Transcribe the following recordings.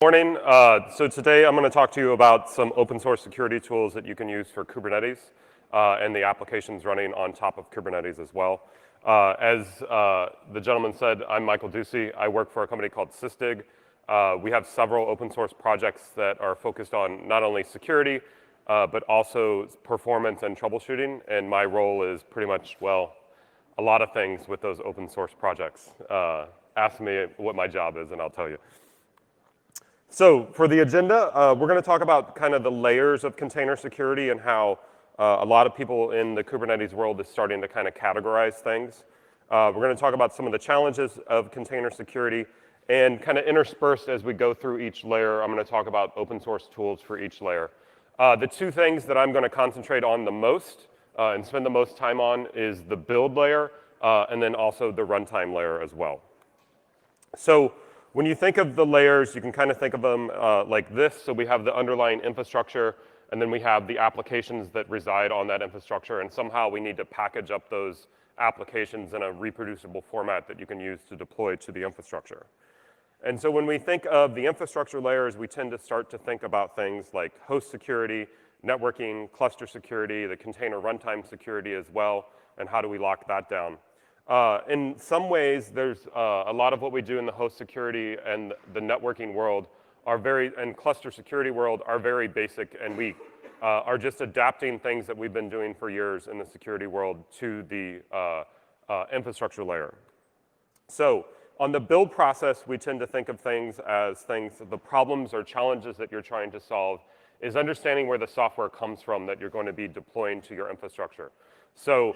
Morning. So today I'm going to talk to you about some open source security tools that you can use for Kubernetes and the applications running on top of Kubernetes as well. As the gentleman said, I'm Michael Ducy. I work for a company called Sysdig. We have several open source projects that are focused on not only security, but also performance and troubleshooting. And my role is pretty much, well, a lot of things with those open source projects. Ask me what my job is and I'll tell you. So for the agenda, we're going to talk about kind of the layers of container security and how a lot of people in the Kubernetes world is starting to kind of categorize things. We're going to talk about some of the challenges of container security, and kind of interspersed as we go through each layer, I'm going to talk about open source tools for each layer. The two things that I'm going to concentrate on the most and spend the most time on is the build layer and then also the runtime layer as well. So when you think of the layers, you can kind of think of them like this. So we have the underlying infrastructure, and then we have the applications that reside on that infrastructure, and somehow we need to package up those applications in a reproducible format that you can use to deploy to the infrastructure. And so when we think of the infrastructure layers, we tend to start to think about things like host security, networking, cluster security, the container runtime security as well, and how do we lock that down. In some ways, there's a lot of what we do in the host security and the networking world and cluster security world are very basic, and we are just adapting things that we've been doing for years in the security world to the infrastructure layer. So on the build process, we tend to think of things as the problems or challenges that you're trying to solve is understanding where the software comes from that you're going to be deploying to your infrastructure. So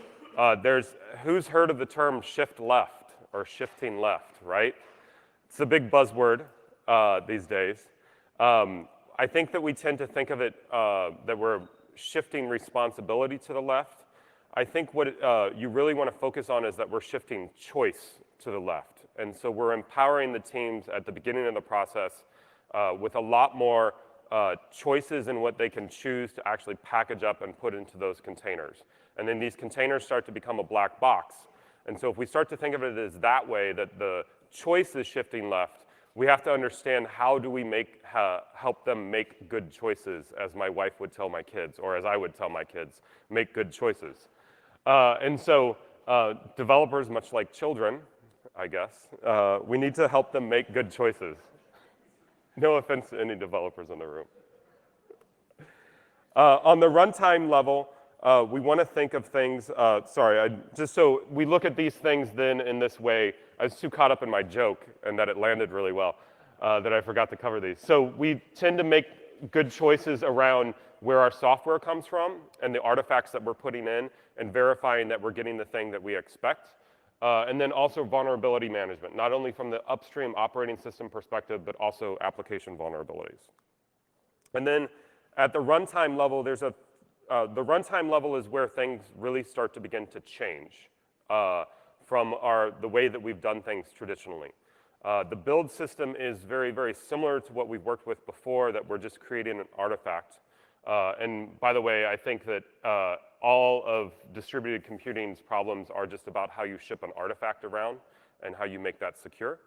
who's heard of the term shift left or shifting left, right? It's a big buzzword these days. I think that we tend to think of it that we're shifting responsibility to the left. I think what you really want to focus on is that we're shifting choice to the left. And so we're empowering the teams at the beginning of the process with a lot more choices in what they can choose to actually package up and put into those containers. And then these containers start to become a black box. And so if we start to think of it as that way, that the choice is shifting left, we have to understand how do we help them make good choices, as my wife would tell my kids, or as I would tell my kids, make good choices. And so developers, much like children, I guess, we need to help them make good choices. No offense to any developers in the room. On the runtime level, we want to think of things, just so we look at these things then in this way. I was too caught up in my joke and that it landed really well that I forgot to cover these. So we tend to make good choices around where our software comes from and the artifacts that we're putting in and verifying that we're getting the thing that we expect. And then also vulnerability management, not only from the upstream operating system perspective, but also application vulnerabilities. And then at the runtime level, the runtime level is where things really start to begin to change from the way that we've done things traditionally. The build system is very, very similar to what we've worked with before, that we're just creating an artifact. And by the way, I think that all of distributed computing's problems are just about how you ship an artifact around and how you make that secure.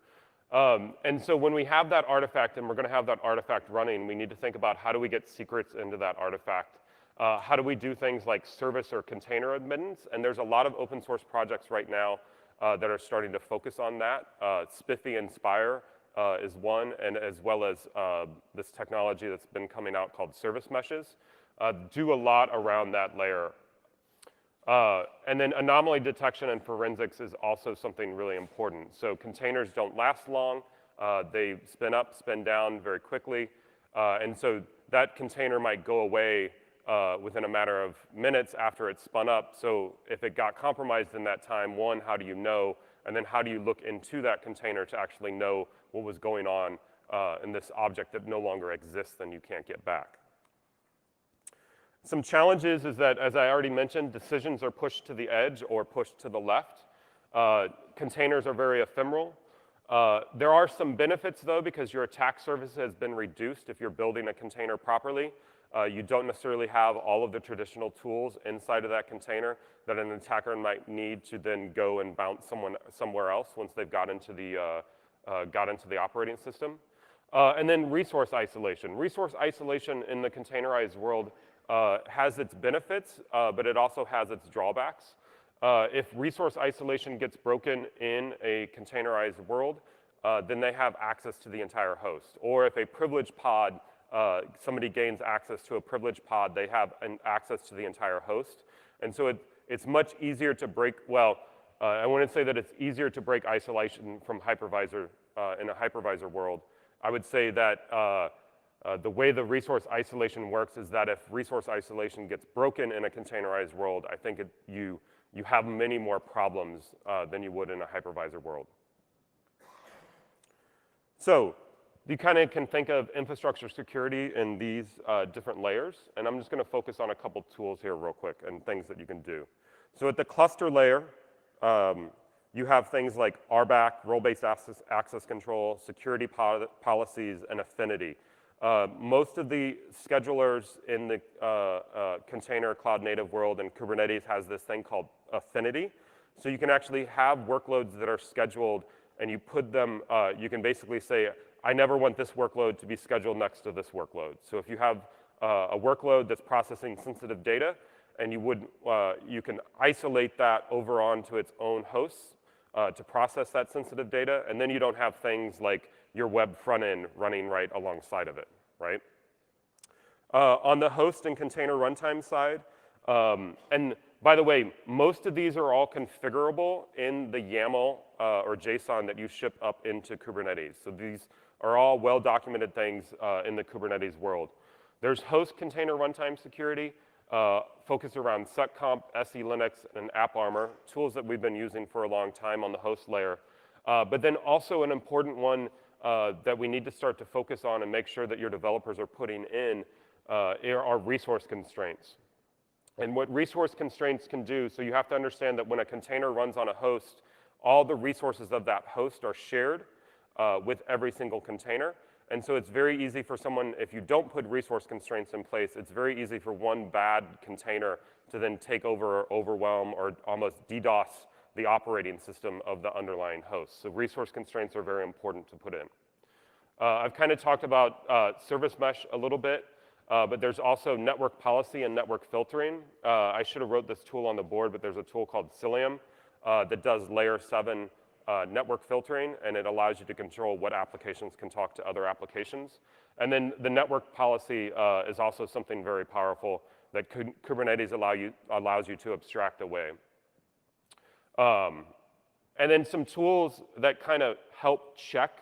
And so when we have that artifact and we're going to have that artifact running, we need to think about how do we get secrets into that artifact. How do we do things like service or container admittance? And there's a lot of open source projects right now that are starting to focus on that. Spiffy and Spire is one, and as well as this technology that's been coming out called service meshes, do a lot around that layer. And then anomaly detection and forensics is also something really important. So containers don't last long. They spin up, spin down very quickly. And so that container might go away within a matter of minutes after it's spun up. So if it got compromised in that time, one, how do you know? And then how do you look into that container to actually know what was going on in this object that no longer exists and you can't get back? Some challenges is that, as I already mentioned, decisions are pushed to the edge or pushed to the left. Containers are very ephemeral. There are some benefits, though, because your attack surface has been reduced if you're building a container properly. You don't necessarily have all of the traditional tools inside of that container that an attacker might need to then go and bounce someone somewhere else once they've got into the operating system. And then resource isolation. Resource isolation in the containerized world has its benefits, but it also has its drawbacks. If resource isolation gets broken in a containerized world, then they have access to the entire host. Or if a privileged pod, somebody gains access to a privileged pod, they have access to the entire host. And so it's much easier to break, well, I wouldn't say that it's easier to break isolation from hypervisor in a hypervisor world. I would say that the way the resource isolation works is that if resource isolation gets broken in a containerized world, I think you have many more problems than you would in a hypervisor world. So you kind of can think of infrastructure security in these different layers, and I'm just going to focus on a couple tools here real quick and things that you can do. So at the cluster layer, you have things like RBAC, role-based access control, security policies, and affinity. Most of the schedulers in the container cloud native world and Kubernetes has this thing called affinity. So you can actually have workloads that are scheduled and you put them, you can basically say, I never want this workload to be scheduled next to this workload. So if you have a workload that's processing sensitive data and you can isolate that over onto its own hosts to process that sensitive data, and then you don't have things like your web front end running right alongside of it, right? On the host and container runtime side, and by the way, most of these are all configurable in the YAML or JSON that you ship up into Kubernetes. So these are all well-documented things in the Kubernetes world. There's host container runtime security, focused around seccomp, SE Linux, and AppArmor, tools that we've been using for a long time on the host layer. But then also an important one that we need to start to focus on and make sure that your developers are putting in are resource constraints. And what resource constraints can do, so you have to understand that when a container runs on a host, all the resources of that host are shared with every single container. And so it's very easy for someone, if you don't put resource constraints in place, it's very easy for one bad container to then take over or overwhelm or almost DDoS the operating system of the underlying host. So resource constraints are very important to put in. I've kind of talked about service mesh a little bit, but there's also network policy and network filtering. I should have wrote this tool on the board, but there's a tool called Cilium that does layer 7 network filtering, and it allows you to control what applications can talk to other applications. And then the network policy is also something very powerful that Kubernetes allows you to abstract away. And then some tools that kind of help check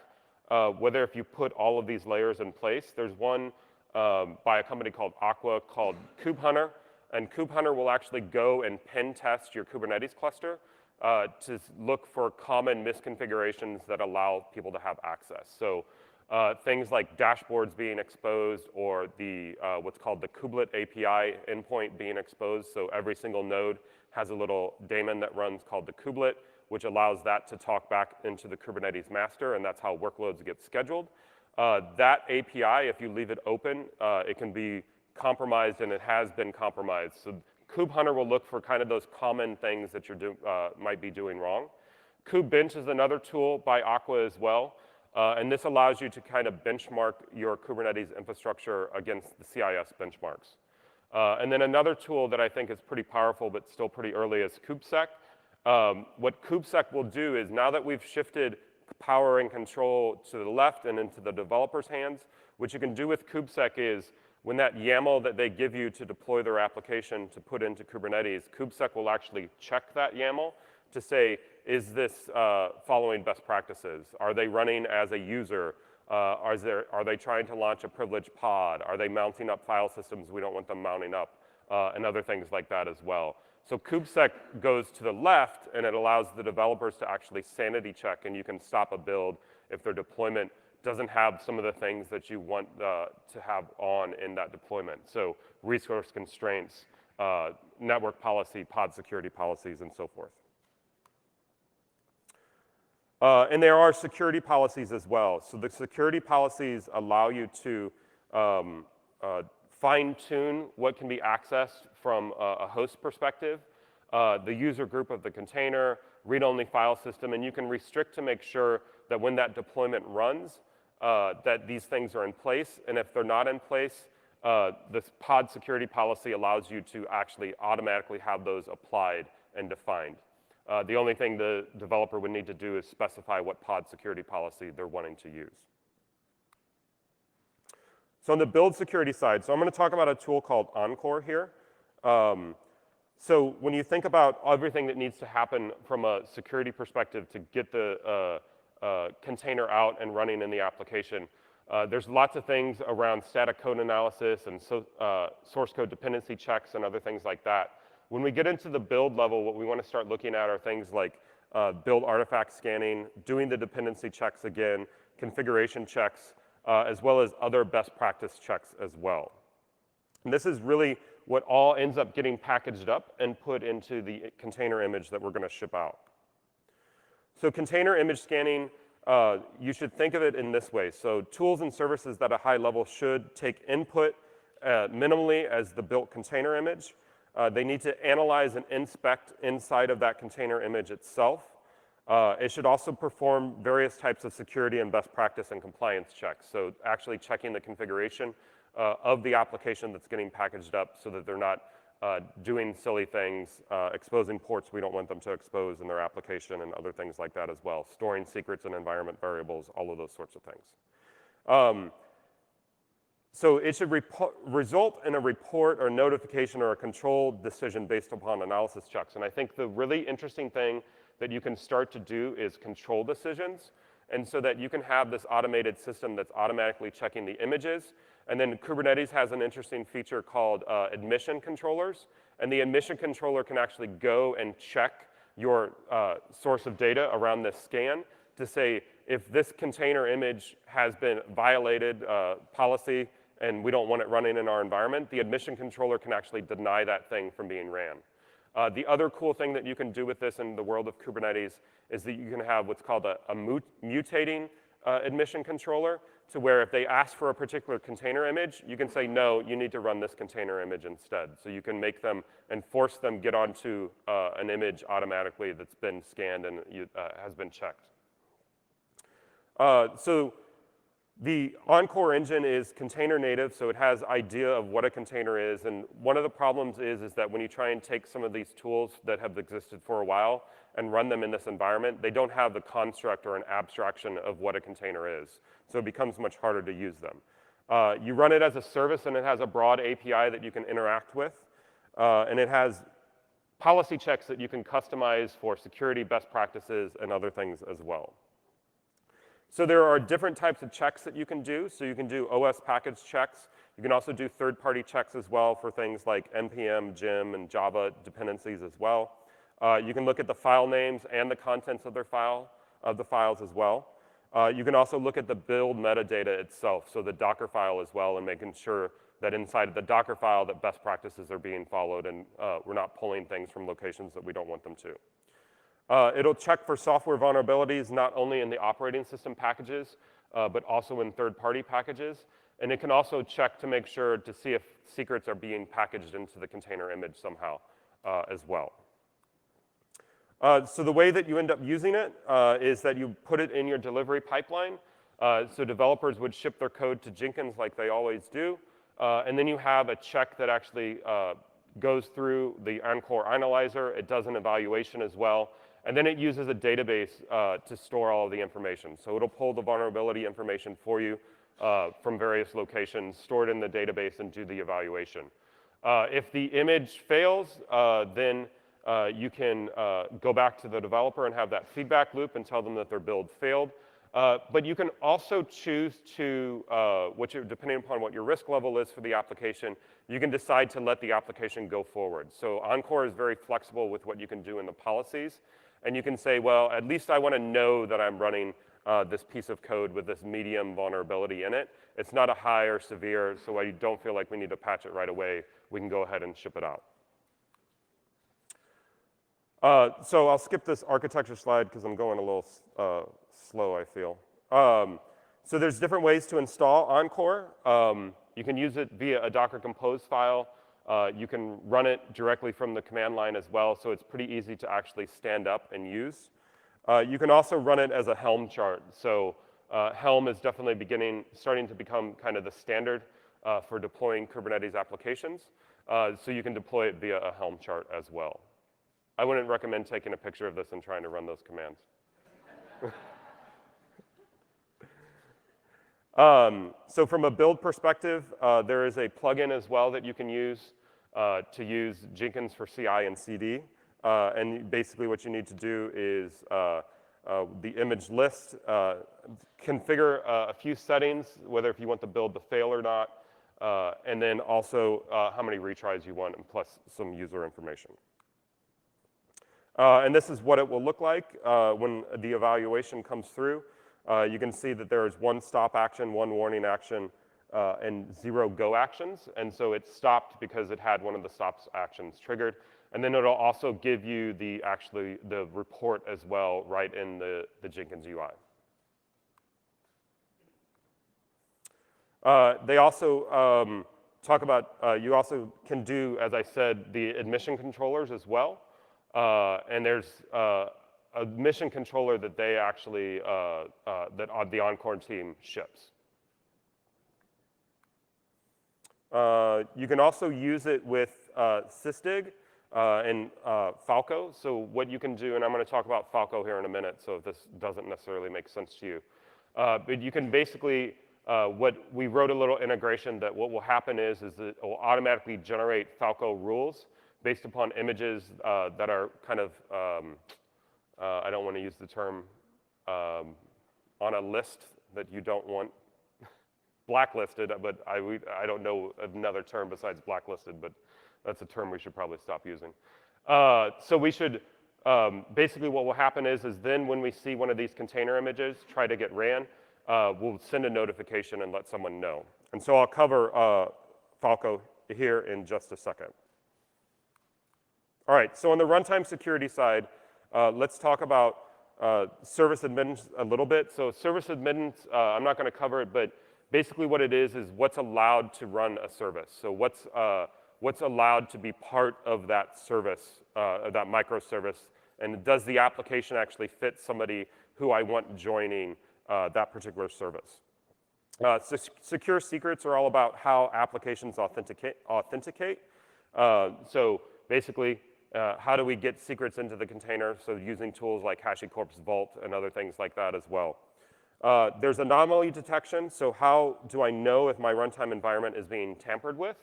whether if you put all of these layers in place. There's one by a company called Aqua called KubeHunter, and KubeHunter will actually go and pen test your Kubernetes cluster to look for common misconfigurations that allow people to have access. So things like dashboards being exposed or the what's called the kubelet API endpoint being exposed. So every single node has a little daemon that runs called the kubelet, which allows that to talk back into the Kubernetes master, and that's how workloads get scheduled. That API, if you leave it open, it can be compromised, and it has been compromised. So KubeHunter will look for kind of those common things that you might be doing wrong. KubeBench is another tool by Aqua as well, and this allows you to kind of benchmark your Kubernetes infrastructure against the CIS benchmarks. And then another tool that I think is pretty powerful but still pretty early is KubeSec. What KubeSec will do is now that we've shifted power and control to the left and into the developer's hands, what you can do with KubeSec is when that YAML that they give you to deploy their application to put into Kubernetes, KubeSec will actually check that YAML to say, is this following best practices? Are they running as a user? Are they trying to launch a privileged pod? Are they mounting up file systems we don't want them mounting up? And other things like that as well. So KubeSec goes to the left, and it allows the developers to actually sanity check, and you can stop a build if their deployment doesn't have some of the things that you want to have on in that deployment. So resource constraints, network policy, pod security policies, and so forth. And there are security policies as well. So the security policies allow you to fine-tune what can be accessed from a host perspective, the user group of the container, read-only file system, and you can restrict to make sure that when that deployment runs, that these things are in place, and if they're not in place, this pod security policy allows you to actually automatically have those applied and defined. The only thing the developer would need to do is specify what pod security policy they're wanting to use. So on the build security side, so I'm going to talk about a tool called Encore here. So when you think about everything that needs to happen from a security perspective to get the container out and running in the application, there's lots of things around static code analysis and source code dependency checks and other things like that. When we get into the build level, what we want to start looking at are things like build artifact scanning, doing the dependency checks again, configuration checks, as well as other best practice checks as well. And this is really what all ends up getting packaged up and put into the container image that we're going to ship out. So container image scanning, you should think of it in this way. So tools and services at a high level should take input minimally as the built container image. They need to analyze and inspect inside of that container image itself. It should also perform various types of security and best practice and compliance checks. So actually checking the configuration of the application that's getting packaged up so that they're not doing silly things, exposing ports we don't want them to expose in their application and other things like that as well, storing secrets and environment variables, all of those sorts of things. So it should result in a report or notification or a control decision based upon analysis checks. And I think the really interesting thing that you can start to do is control decisions, and so that you can have this automated system that's automatically checking the images. And then Kubernetes has an interesting feature called admission controllers. And the admission controller can actually go and check your source of data around this scan to say if this container image has been violated policy and we don't want it running in our environment, the admission controller can actually deny that thing from being ran. The other cool thing that you can do with this in the world of Kubernetes is that you can have what's called a mutating admission controller, to where if they ask for a particular container image, you can say, no, you need to run this container image instead. So you can make them and force them get onto an image automatically that's been scanned and has been checked. So the Encore engine is container native, so it has idea of what a container is. And one of the problems is that when you try and take some of these tools that have existed for a while and run them in this environment, they don't have the construct or an abstraction of what a container is. So it becomes much harder to use them. You run it as a service, and it has a broad API that you can interact with. And it has policy checks that you can customize for security best practices and other things as well. So there are different types of checks that you can do. So you can do OS package checks. You can also do third-party checks as well for things like NPM, Gem, and Java dependencies as well. You can look at the file names and the contents of the files as well. You can also look at the build metadata itself, so the Docker file as well, and making sure that inside of the Docker file that best practices are being followed and we're not pulling things from locations that we don't want them to. It'll check for software vulnerabilities not only in the operating system packages, but also in third-party packages. And it can also check to make sure to see if secrets are being packaged into the container image somehow as well. So the way that you end up using it is that you put it in your delivery pipeline. So developers would ship their code to Jenkins like they always do. And then you have a check that actually goes through the Encore analyzer. It does an evaluation as well. And then it uses a database to store all of the information. So it'll pull the vulnerability information for you from various locations, store it in the database, and do the evaluation. If the image fails, then you can go back to the developer and have that feedback loop and tell them that their build failed. But you can also choose to, depending upon what your risk level is for the application, you can decide to let the application go forward. So Encore is very flexible with what you can do in the policies. And you can say, well, at least I want to know that I'm running this piece of code with this medium vulnerability in it. It's not a high or severe, so I don't feel like we need to patch it right away. We can go ahead and ship it out. So I'll skip this architecture slide because I'm going a little slow, I feel. So there's different ways to install Encore. You can use it via a Docker Compose file. You can run it directly from the command line as well, so it's pretty easy to actually stand up and use. You can also run it as a Helm chart. So Helm is definitely starting to become kind of the standard for deploying Kubernetes applications. So you can deploy it via a Helm chart as well. I wouldn't recommend taking a picture of this and trying to run those commands. So from a build perspective, there is a plugin as well that you can use to use Jenkins for CI and CD. And basically what you need to do is the image list, configure a few settings, whether if you want the build to fail or not, and then also how many retries you want, and plus some user information. And this is what it will look like when the evaluation comes through. You can see that there is one stop action, one warning action, and 0 go actions. And so it stopped because it had one of the stops actions triggered. And then it'll also give you the report as well right in the Jenkins UI. They also talk about, you also can do, as I said, the admission controllers as well. And there's a mission controller that they actually, that the Encore team ships. You can also use it with Sysdig and Falco. So what you can do, and I'm going to talk about Falco here in a minute, so if this doesn't necessarily make sense to you. But you can basically, what we wrote a little integration that what will happen is that it will automatically generate Falco rules based upon images that are kind of, I don't want to use the term, on a list that you don't want blacklisted, but I don't know another term besides blacklisted, but that's a term we should probably stop using. So we should, basically what will happen is then when we see one of these container images try to get ran, we'll send a notification and let someone know. And so I'll cover Falco here in just a second. All right, so on the runtime security side, let's talk about service admittance a little bit. So service admittance, I'm not going to cover it, but basically what it is what's allowed to run a service. So what's allowed to be part of that service, that microservice, and does the application actually fit somebody who I want joining that particular service? Secure secrets are all about how applications authenticate. So basically, how do we get secrets into the container? So using tools like HashiCorp's Vault and other things like that as well. There's anomaly detection. So how do I know if my runtime environment is being tampered with?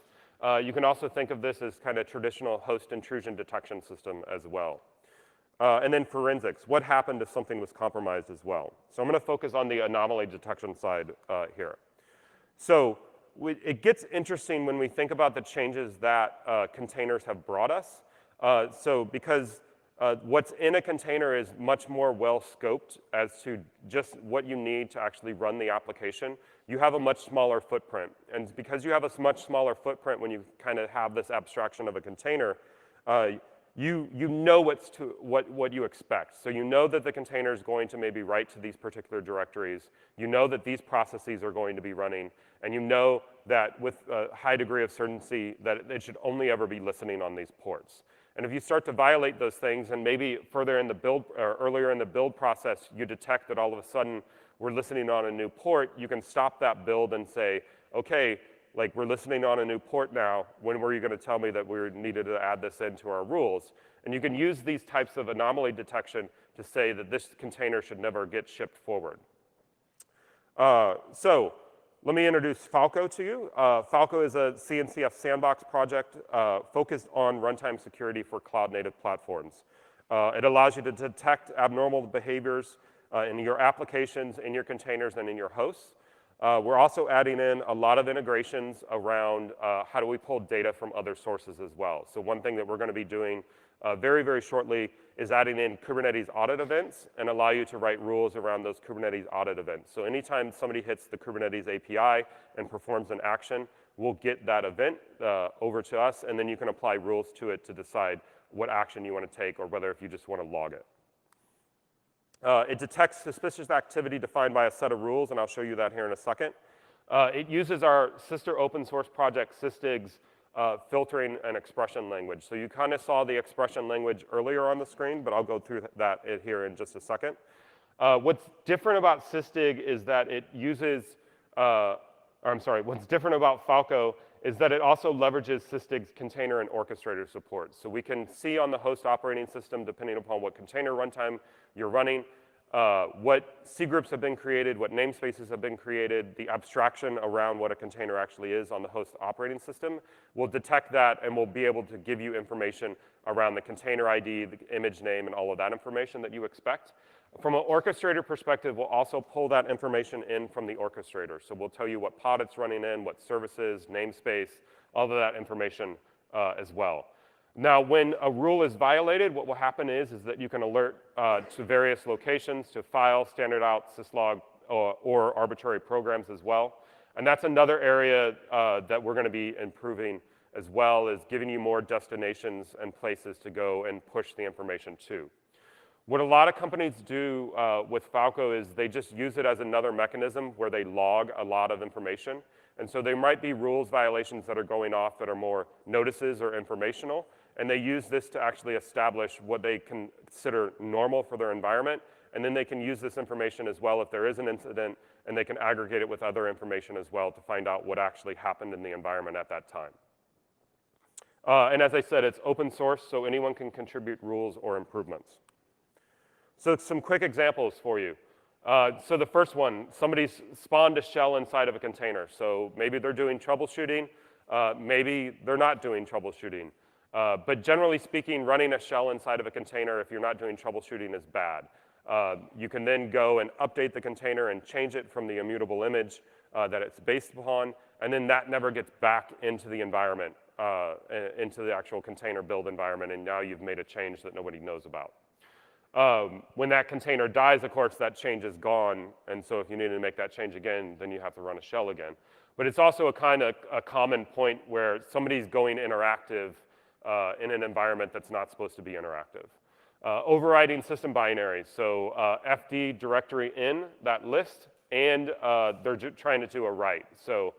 You can also think of this as kind of traditional host intrusion detection system as well. And then forensics. What happened if something was compromised as well? So I'm going to focus on the anomaly detection side here. So it gets interesting when we think about the changes that containers have brought us. So because what's in a container is much more well scoped as to just what you need to actually run the application. You have a much smaller footprint. And because you have a much smaller footprint when you kind of have this abstraction of a container, you know what you expect. So you know that the container is going to maybe write to these particular directories. You know that these processes are going to be running. And you know that with a high degree of certainty that it should only ever be listening on these ports. And if you start to violate those things, and maybe further in the build, or earlier in the build process, you detect that all of a sudden we're listening on a new port, you can stop that build and say, okay, like we're listening on a new port now, when were you going to tell me that we needed to add this into our rules? And you can use these types of anomaly detection to say that this container should never get shipped forward. So let me introduce Falco to you. Falco is a CNCF sandbox project focused on runtime security for cloud-native platforms. It allows you to detect abnormal behaviors in your applications, in your containers, and in your hosts. We're also adding in a lot of integrations around how do we pull data from other sources as well. So one thing that we're going to be doing very, very shortly is adding in Kubernetes audit events and allow you to write rules around those Kubernetes audit events. So anytime somebody hits the Kubernetes API and performs an action, we'll get that event over to us, and then you can apply rules to it to decide what action you want to take or whether if you just want to log it. It detects suspicious activity defined by a set of rules, and I'll show you that here in a second. It uses our sister open source project, Sysdig's filtering and expression language. So you kind of saw the expression language earlier on the screen, but I'll go through that here in just a second. What's different about Sysdig is that it uses, what's different about Falco is that it also leverages Sysdig's container and orchestrator support. So we can see on the host operating system, depending upon what container runtime you're running, what C groups have been created, what namespaces have been created, the abstraction around what a container actually is on the host operating system. We'll detect that and we'll be able to give you information around the container ID, the image name, and all of that information that you expect. From an orchestrator perspective, we'll also pull that information in from the orchestrator. So we'll tell you what pod it's running in, what services, namespace, all of that information as well. Now, when a rule is violated, what will happen is that you can alert to various locations, to file, standard out, syslog, or arbitrary programs as well. And that's another area that we're going to be improving as well, is giving you more destinations and places to go and push the information to. What a lot of companies do with Falco is they just use it as another mechanism where they log a lot of information. And so there might be rules violations that are going off that are more notices or informational. And they use this to actually establish what they consider normal for their environment. And then they can use this information as well if there is an incident, and they can aggregate it with other information as well to find out what actually happened in the environment at that time. And as I said, it's open source, so anyone can contribute rules or improvements. So some quick examples for you. So the first one, somebody's spawned a shell inside of a container. So maybe they're doing troubleshooting, maybe they're not doing troubleshooting. But generally speaking, running a shell inside of a container if you're not doing troubleshooting is bad. You can then go and update the container and change it from the immutable image that it's based upon, and then that never gets back into the environment, into the actual container build environment, and now you've made a change that nobody knows about. When that container dies, of course, that change is gone, and so if you need to make that change again, then you have to run a shell again. But it's also a common point where somebody's going interactive in an environment that's not supposed to be interactive. Overriding system binaries, so FD directory in that list, and they're trying to do a write. So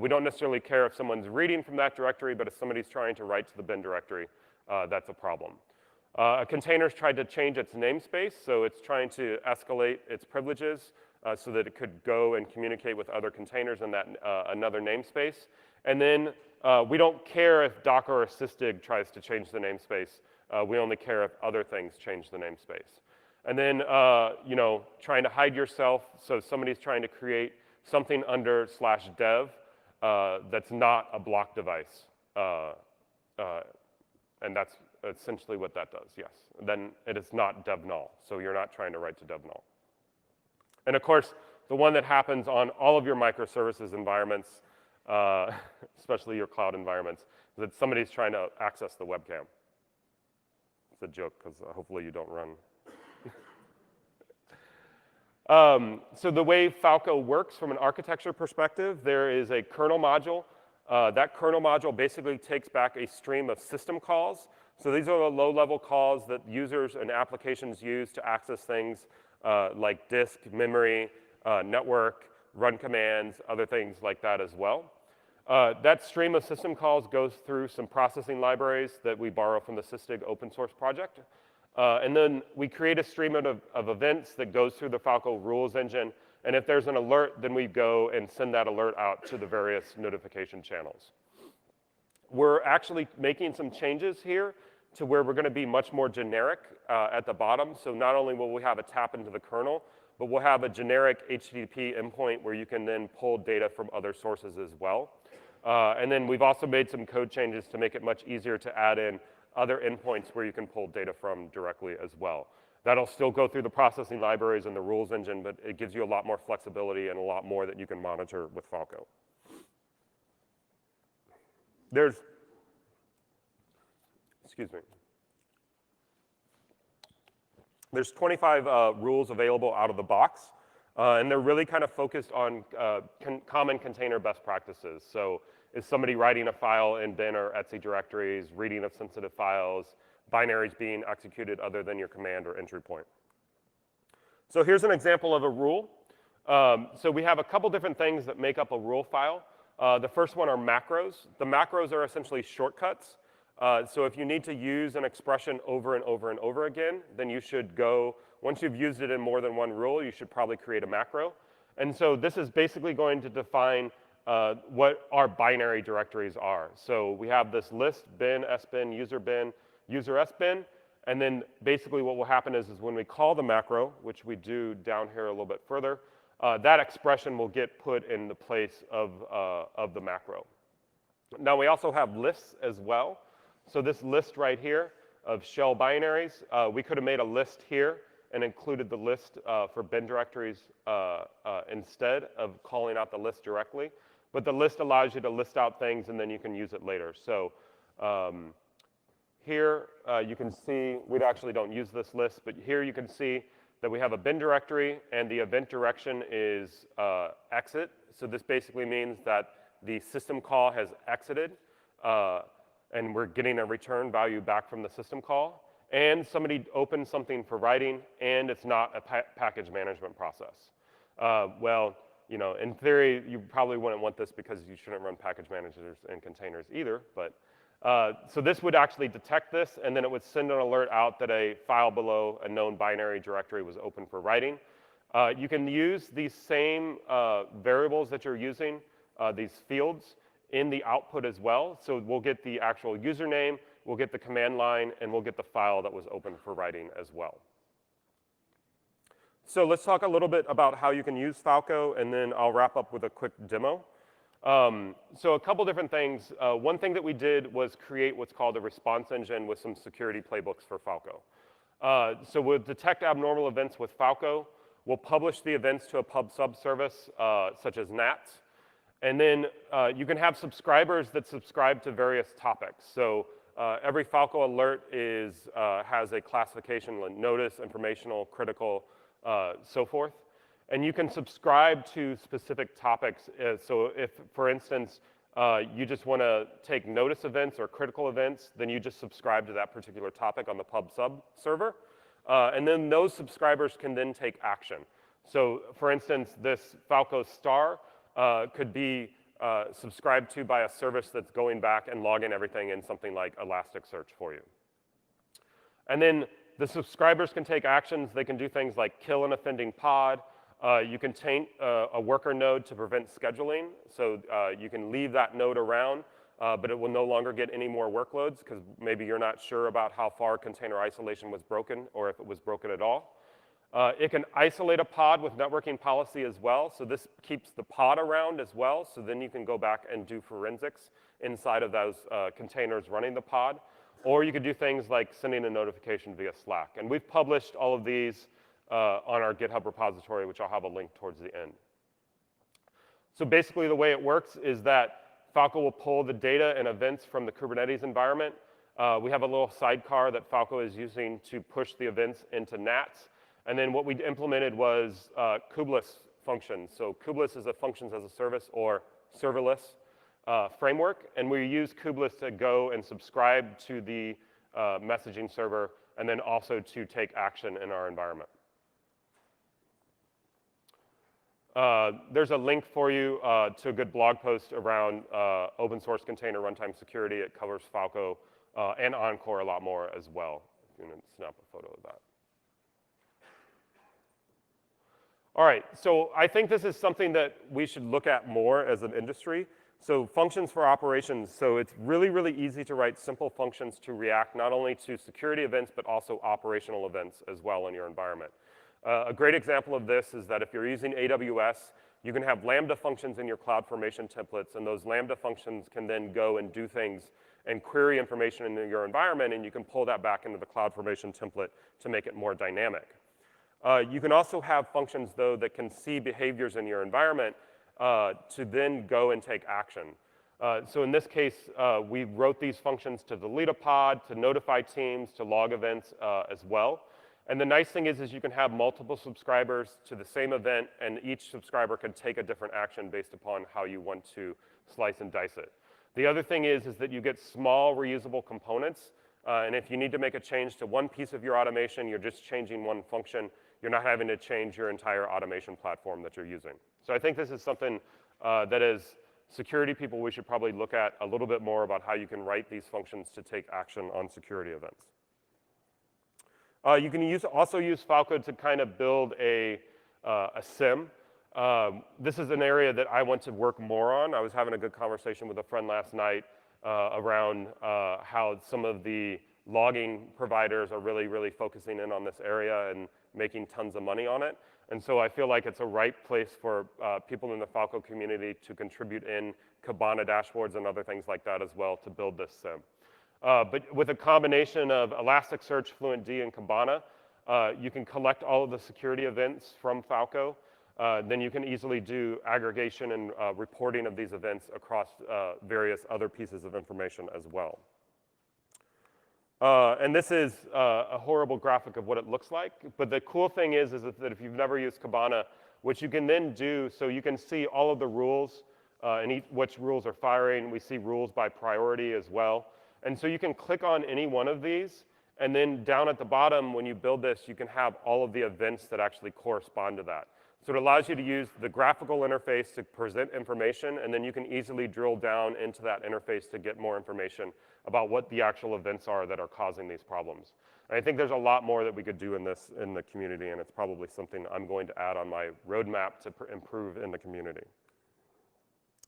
we don't necessarily care if someone's reading from that directory, but if somebody's trying to write to the bin directory, that's a problem. A container's tried to change its namespace, so it's trying to escalate its privileges so that it could go and communicate with other containers in that another namespace. And then we don't care if Docker or Sysdig tries to change the namespace. We only care if other things change the namespace. And then, trying to hide yourself, so somebody's trying to create something under /dev that's not a block device. And that's essentially what that does, yes. Then it is not dev null, so you're not trying to write to dev null. And of course, the one that happens on all of your microservices environments, especially your cloud environments, is that somebody's trying to access the webcam. It's a joke, because hopefully you don't run. So the way Falco works from an architecture perspective, there is a kernel module. That kernel module basically takes back a stream of system calls. So these are the low-level calls that users and applications use to access things like disk, memory, network, run commands, other things like that as well. That stream of system calls goes through some processing libraries that we borrow from the Sysdig open source project. And then we create a stream of events that goes through the Falco rules engine. And if there's an alert, then we go and send that alert out to the various notification channels. We're actually making some changes here to where we're going to be much more generic at the bottom. So not only will we have a tap into the kernel, but we'll have a generic HTTP endpoint where you can then pull data from other sources as well. And then we've also made some code changes to make it much easier to add in other endpoints where you can pull data from directly as well. That'll still go through the processing libraries and the rules engine, but it gives you a lot more flexibility and a lot more that you can monitor with Falco. There's 25 rules available out of the box, and they're really kind of focused on common container best practices. So is somebody writing a file in bin or etc directories, reading of sensitive files, binaries being executed other than your command or entry point. So here's an example of a rule. So we have a couple different things that make up a rule file. The first one are macros. The macros are essentially shortcuts. So if you need to use an expression over and over and over again, then you should go, Once you've used it in more than one rule, you should probably create a macro. And so this is basically going to define what our binary directories are. So we have this list, bin, sbin, user sbin, and then basically what will happen is when we call the macro, which we do down here a little bit further, that expression will get put in the place of the macro. Now we also have lists as well. So this list right here of shell binaries, we could have made a list here and included the list for bin directories instead of calling out the list directly. But the list allows you to list out things and then you can use it later. So here you can see, we actually don't use this list, but here you can see that we have a bin directory and the event direction is exit. So this basically means that the system call has exited and we're getting a return value back from the system call. And somebody opened something for writing and it's not a package management process. Well, you know, in theory, you probably wouldn't want this because you shouldn't run package managers in containers either, but so this would actually detect this, and then it would send an alert out that a file below a known binary directory was open for writing. You can use these same variables that you're using, these fields, in the output as well. So we'll get the actual username, we'll get the command line, and we'll get the file that was open for writing as well. So let's talk a little bit about how you can use Falco, and then I'll wrap up with a quick demo. So a couple different things. One thing that we did was create what's called a response engine with some security playbooks for Falco. So we'll detect abnormal events with Falco. We'll publish the events to a pub/sub service, such as NATS. And then you can have subscribers that subscribe to various topics. So every Falco alert has a classification like notice, informational, critical, so forth. And you can subscribe to specific topics. So if, for instance, you just want to take notice events or critical events, then you just subscribe to that particular topic on the pub/sub server. And then those subscribers can then take action. So for instance, this Falco star could be subscribed to by a service that's going back and logging everything in something like Elasticsearch for you. And then the subscribers can take actions. They can do things like kill an offending pod. You can taint a worker node to prevent scheduling. So you can leave that node around, but it will no longer get any more workloads because maybe you're not sure about how far container isolation was broken or if it was broken at all. It can isolate a pod with networking policy as well. So this keeps the pod around as well. So then you can go back and do forensics inside of those containers running the pod. Or you could do things like sending a notification via Slack. And we've published all of these on our GitHub repository, which I'll have a link towards the end. So basically the way it works is that Falco will pull the data and events from the Kubernetes environment. We have a little sidecar that Falco is using to push the events into NATS. And then what we implemented was kubeless functions. So kubeless is a functions as a service or serverless framework. And we use kubeless to go and subscribe to the messaging server and then also to take action in our environment. There's a link for you to a good blog post around open source container runtime security. It covers Falco and Encore a lot more as well. If you can snap a photo of that. All right, so I think this is something that we should look at more as an industry. So functions for operations. So it's really, really easy to write simple functions to react not only to security events, but also operational events as well in your environment. A great example of this is that if you're using AWS, you can have Lambda functions in your CloudFormation templates, and those Lambda functions can then go and do things and query information in your environment, and you can pull that back into the CloudFormation template to make it more dynamic. You can also have functions, though, that can see behaviors in your environment to then go and take action. So in this case, we wrote these functions to delete a pod, to notify teams, to log events as well. And the nice thing is you can have multiple subscribers to the same event, and each subscriber can take a different action based upon how you want to slice and dice it. The other thing is that you get small reusable components, and if you need to make a change to one piece of your automation, you're just changing one function. You're not having to change your entire automation platform that you're using. So I think this is something that as security people, we should probably look at a little bit more about how you can write these functions to take action on security events. You can also use Falco to kind of build a SIM. This is an area that I want to work more on. I was having a good conversation with a friend last night around how some of the logging providers are really focusing in on this area and making tons of money on it. And so I feel like it's a right place for people in the Falco community to contribute in Kibana dashboards and other things like that as well to build this SIM. But with a combination of Elasticsearch, FluentD, and Kibana, you can collect all of the security events from Falco. Then you can easily do aggregation and reporting of these events across various other pieces of information as well. And this is a horrible graphic of what it looks like. But the cool thing is that if you've never used Kibana, what you can then do, so you can see all of the rules and which rules are firing. We see rules by priority as well. And so you can click on any one of these. And then down at the bottom, when you build this, you can have all of the events that actually correspond to that. So it allows you to use the graphical interface to present information, and then you can easily drill down into that interface to get more information about what the actual events are that are causing these problems. And I think there's a lot more that we could do in the community, and it's probably something I'm going to add on my roadmap to improve in the community.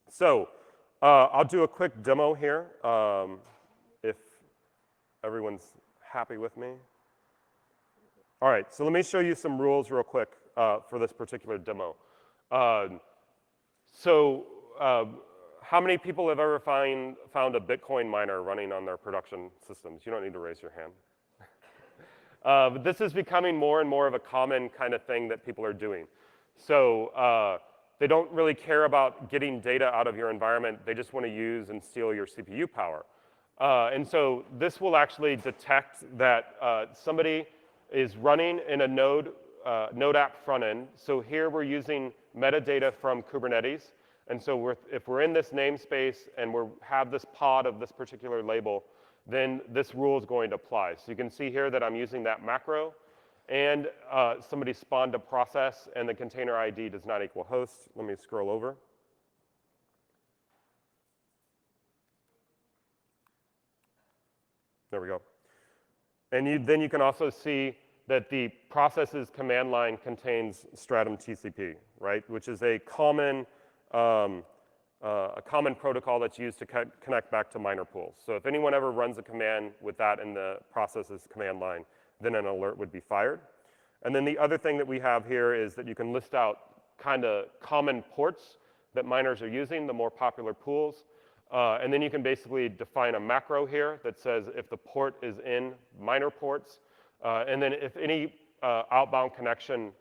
So I'll do a quick demo here if everyone's happy with me. All right, so let me show you some rules real quick for this particular demo. How many people have ever found a Bitcoin miner running on their production systems? You don't need to raise your hand. But this is becoming more and more of a common kind of thing that people are doing. So they don't really care about getting data out of your environment. They just want to use and steal your CPU power. And so this will actually detect that somebody is running in a Node app front end. So here we're using metadata from Kubernetes. And so if we're in this namespace and we have this pod of this particular label, then this rule is going to apply. So you can see here that I'm using that macro, and somebody spawned a process, and the container ID does not equal host. Let me scroll over. There we go. And then you can also see that the processes command line contains Stratum TCP, right, which is a common protocol that's used to connect back to miner pools. So if anyone ever runs a command with that in the processes command line, then an alert would be fired. And then the other thing that we have here is that you can list out kind of common ports that miners are using, the more popular pools. And then you can basically define a macro here that says if the port is in miner ports, and then if any outbound connection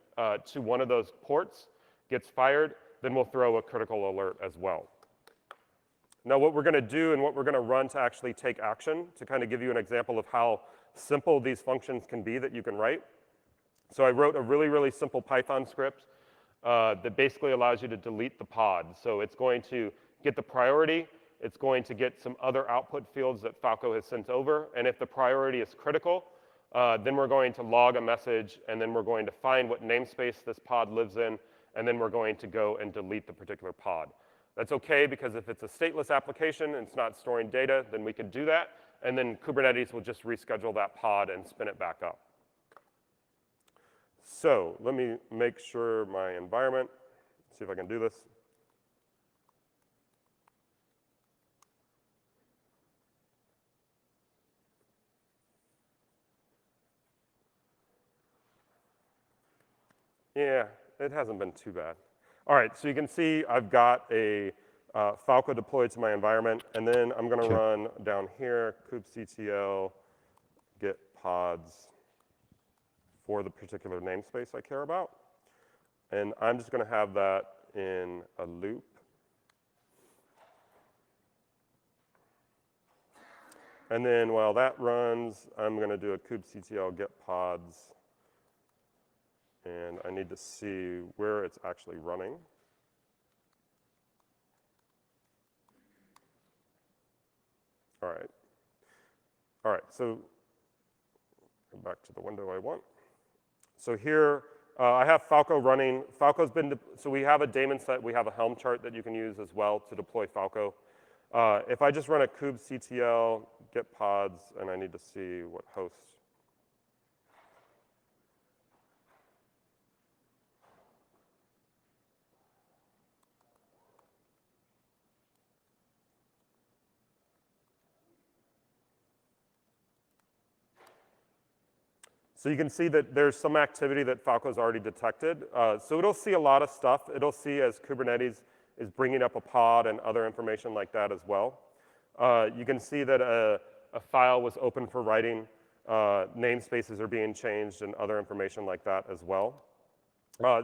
to one of those ports gets fired, then we'll throw a critical alert as well. Now what we're going to do and what we're going to run to actually take action, to kind of give you an example of how simple these functions can be that you can write. So I wrote a really simple Python script that basically allows you to delete the pod. So it's going to get the priority. It's going to get some other output fields that Falco has sent over. And if the priority is critical, then we're going to log a message, and then we're going to find what namespace this pod lives in, and then we're going to go and delete the particular pod. That's okay, because if it's a stateless application and it's not storing data, then we can do that, and then Kubernetes will just reschedule that pod and spin it back up. So let me make sure my environment, see if I can do this. Yeah, it hasn't been too bad. All right, so you can see I've got a Falco deployed to my environment, and then I'm going to run down here kubectl get pods for the particular namespace I care about. And I'm just going to have that in a loop. And then while that runs, I'm going to do a kubectl get pods. And I need to see where it's actually running. All right, so go back to the window I want. So here, I have Falco running. Falco's been, so we have a daemon set. We have a Helm chart that you can use as well to deploy Falco. If I just run a kubectl get pods, and I need to see what host. So you can see that there's some activity that Falco's already detected. So it'll see a lot of stuff. It'll see as Kubernetes is bringing up a pod and other information like that as well. You can see that a file was open for writing. Namespaces are being changed and other information like that as well.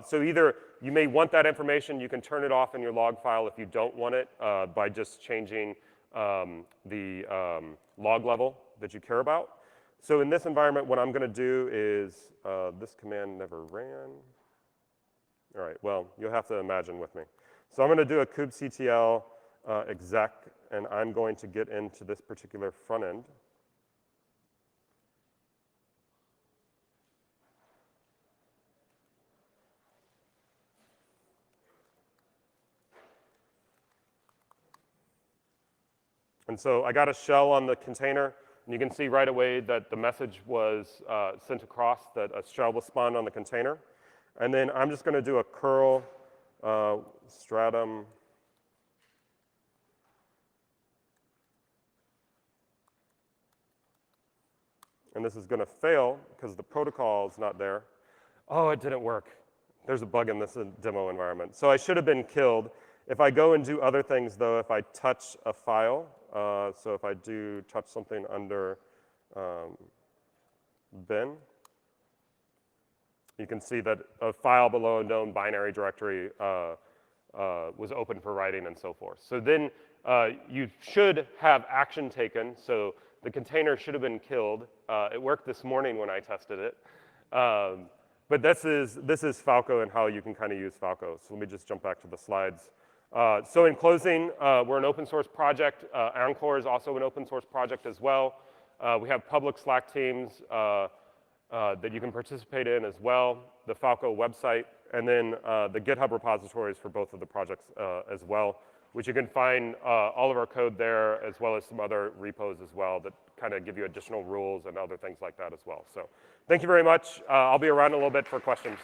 So either you may want that information, you can turn it off in your log file if you don't want it by just changing the log level that you care about. So in this environment, what I'm going to do is, this command never ran. All right, well, you'll have to imagine with me. So I'm going to do a kubectl exec, and I'm going to get into this particular front end. And so I got a shell on the container, and you can see right away that the message was sent across, that a shell was spawned on the container. And then I'm just going to do a curl stratum and this is going to fail because the protocol is not there. Oh, it didn't work. There's a bug in this demo environment. So I should have been killed. If I go and do other things, though, if I touch a file, so if I do touch something under bin, you can see that a file below a known binary directory was open for writing and so forth. So then you should have action taken. So the container should have been killed. It worked this morning when I tested it. But this is Falco and how you can kind of use Falco. So let me just jump back to the slides. So in closing, we're an open source project. Encore is also an open source project as well. We have public Slack teams that you can participate in as well, the Falco website, and then the GitHub repositories for both of the projects as well, which you can find all of our code there, as well as some other repos as well that kind of give you additional rules and other things like that as well. So thank you very much. I'll be around a little bit for questions.